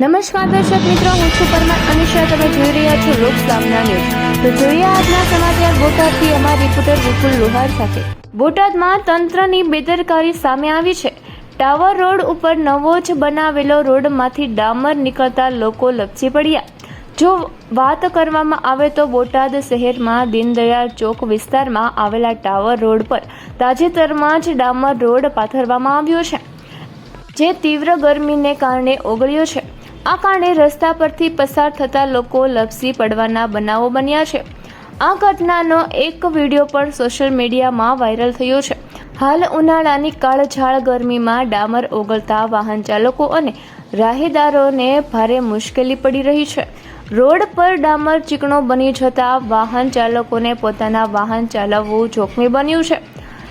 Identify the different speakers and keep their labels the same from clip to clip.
Speaker 1: નમસ્કાર દર્શક મિત્રો, હું છું પરમાર અનિશા. તમે જોઈ રહ્યા છો લોક સામના ન્યૂઝ. તો જોઈએ આજના સમાચાર બોટાદથી અમારા રિપોર્ટર વિપુલ લોહાર સાથે. બોટાદમાં તંત્રની બેદરકારી સામે આવી છે. ટાવર રોડ ઉપર નવો જ બનાવેલો રોડમાંથી ડામર નીકળતા લોકો લપસી પડ્યા. જો વાત કરવામાં આવે તો બોટાદ શહેરમાં દીનદયાળ ચોક વિસ્તારમાં આવેલા ટાવર રોડ પર તાજેતરમાં જ ડામર રોડ પાથરવામાં આવ્યો છે, જે તીવ્ર ગરમીને કારણે ઓગળ્યો છે. આ કારણે રસ્તા પરથી પસાર થતા લોકો લપસી પડવાના બનાવો બન્યા છે. આ ઘટનાનો એક વિડીયો પણ સોશિયલ મીડિયામાં વાયરલ થયો છે. હાલ ઉનાળાની કાળઝાળ ગરમીમાં ડામર ઓગળતા વાહન ચાલકો અને રાહદારીઓને ભારે મુશ્કેલી પડી રહી છે. રોડ પર ડામર ચીકણો બની જતા વાહન ચાલકોને પોતાના વાહન ચલાવવું જોખમી બન્યું છે.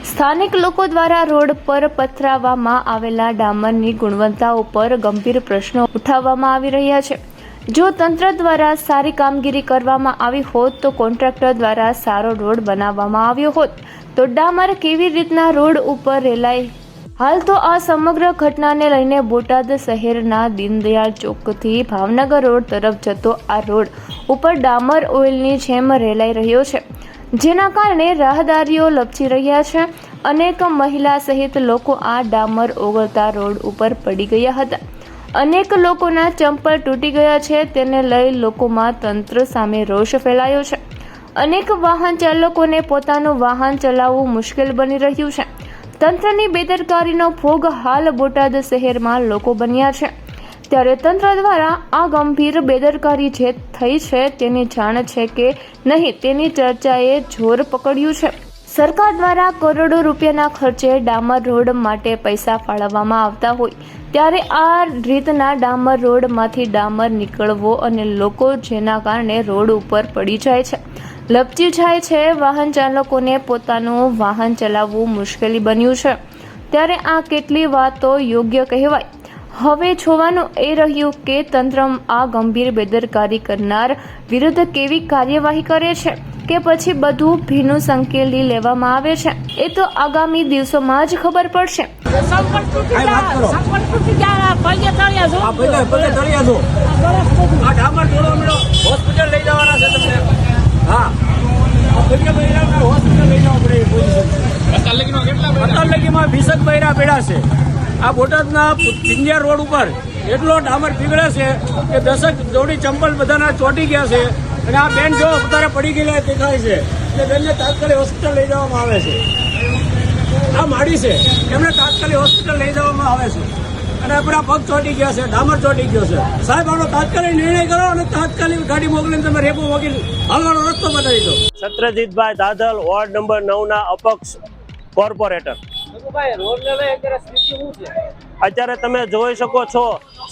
Speaker 1: સ્થાનિક લોકો દ્વારા રોડ પર પથરાવવામાં આવેલા ડામરની ગુણવત્તા ઉપર ગંભીર પ્રશ્નો ઉઠાવવામાં આવી રહ્યા છે. જો તંત્ર દ્વારા સારી કામગીરી કરવામાં આવી હોત તો કોન્ટ્રાક્ટર દ્વારા સારો રોડ બનાવવામાં આવ્યો હોત તો ડામર કેવી રીતના રોડ ઉપર રેલાય. હાલ તો આ સમગ્ર ઘટનાને લઈને બોટાદ શહેરના દીનદયાળ ચોકથી ભાવનગર રોડ તરફ જતો આ રોડ ઉપર ડામર ઓઇલની જેમ રેલાઈ રહ્યો છે, જેના કારણે રાહદારીઓ લપસી રહ્યા છે. અનેક મહિલા સહિત લોકો આ ડામર ઓગળતા રોડ ઉપર પડી ગયા હતા. અનેક લોકોના ચંપલ તૂટી ગયા છે. તેને લઈ લોકોમાં તંત્ર સામે રોષ ફેલાયો છે. અનેક વાહન ચાલકોને પોતાનું વાહન ચલાવવું મુશ્કેલ બની રહ્યું છે. તંત્રની બેદરકારીનો ભોગ હાલ બોટાદ શહેરમાં લોકો બન્યા છે. ત્યારે તંત્ર દ્વારા આ ગંભીર બેદરકારી જે થઈ છે તેની જાણ છે કે નહીં તેની ચર્ચાએ જોર પકડ્યું છે. સરકાર દ્વારા કરોડો રૂપિયાના ખર્ચે ડામર રોડ માટે પૈસા ફાળવવામાં આવતા હોય ત્યારે આ રીતના ડામર રોડમાંથી ડામર નીકળવો અને લોકો જેના કારણે રોડ ઉપર પડી જાય છે, લપચી જાય છે. વાહન ચાલકોને પોતાનું વાહન ચલાવવું મુશ્કેલી બન્યું છે. ત્યારે આ કેટલી વાતો યોગ્ય કહેવાય. હવે જોવાનું એ રહ્યું કે તંત્ર આ ગંભીર બેદરકારી કરનાર વિરુદ્ધ કેવી કાર્યવાહી કરે છે કે પછી બધું ભીનું સંકેલી લેવામાં આવે છે. એ તો આગામી દિવસોમાં જ ખબર પડશે.
Speaker 2: આ બોટાદના પિંજિયા રોડ ઉપર એટલો ડામર પીગળે છે કે 10 જોડી ચંપલ બધાના ચોંટી ગયા છે. અને આ બેન જો અત્યારે પડી ગયેલા દેખાય છે એટલે બેનને તાત્કાલિક હોસ્પિટલ લઈ જવામાં આવે છે. આ માડી છે, એમને તાત્કાલિક હોસ્પિટલ લઈ જવામાં આવે છે. અને આપણા પગ ચોંટી ગયા છે, ડામર ચોંટી ગયો છે. સાહેબ, આનો તાત્કાલિક નિર્ણય કરો અને તાત્કાલિક ગાડી મોકલીને તમે રેપો મોકલી હાલવાનો રસ્તો બતાવી દો.
Speaker 3: સત્રજીતભાઈ દાદલ, વોર્ડ નંબર 9 ના અપક્ષ કોર્પોરેટર. અત્યારે તમે જોઈ શકો છો,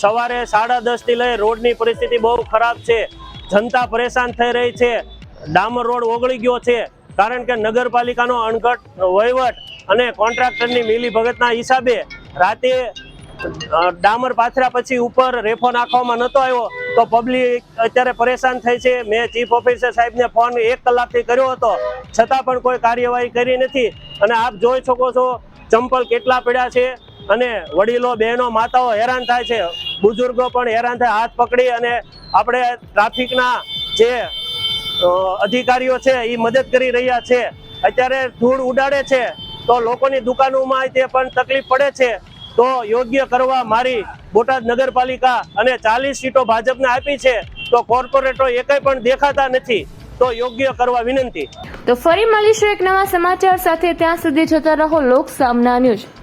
Speaker 3: સવારે 10:30 થી લઈ રોડની પરિસ્થિતિ બહુ ખરાબ છે. જનતા પરેશાન થઈ રહી છે. ડામર રોડ ઓગળી ગયો છે કારણ કે નગરપાલિકાનો અણઘટ વહીવટ અને કોન્ટ્રાક્ટરની મિલીભગતના હિસાબે રાતે ડામર પાથર્યા પછી ઉપર રેફો નાખવામાં નતો આવ્યો તો પબ્લિક અત્યારે પરેશાન થઈ છે. મેં ચીફ ઓફિસર સાહેબને ફોન 1 કલાકથી કર્યો હતો, છતાં પણ કોઈ કાર્યવાહી કરી નથી. અને આપ જોઈ શકો છો ચંપલ કેટલા પડ્યા છે અને વડીલો, બહેનો, માતાઓ હેરાન થાય છે. બુઝુર્ગો પણ હેરાન થાય. હાથ પકડી અને આપણે ટ્રાફિકના જે અધિકારીઓ છે એ મદદ કરી રહ્યા છે. અત્યારે ધૂળ ઉડાડે છે તો લોકોની દુકાનોમાં તે પણ તકલીફ પડે છે. તો યોગ્ય કરવા મારી બોટાદ નગરપાલિકા અને 40 સીટો ભાજપને આપી છે તો કોર્પોરેટરો એકેય પણ દેખાતા નથી. તો યોગ્ય કરવા વિનંતી.
Speaker 1: તો ફરી મળીશું એક નવા સમાચાર સાથે. ત્યાં સુધી જોતા રહો લોક સામના ન્યૂઝ.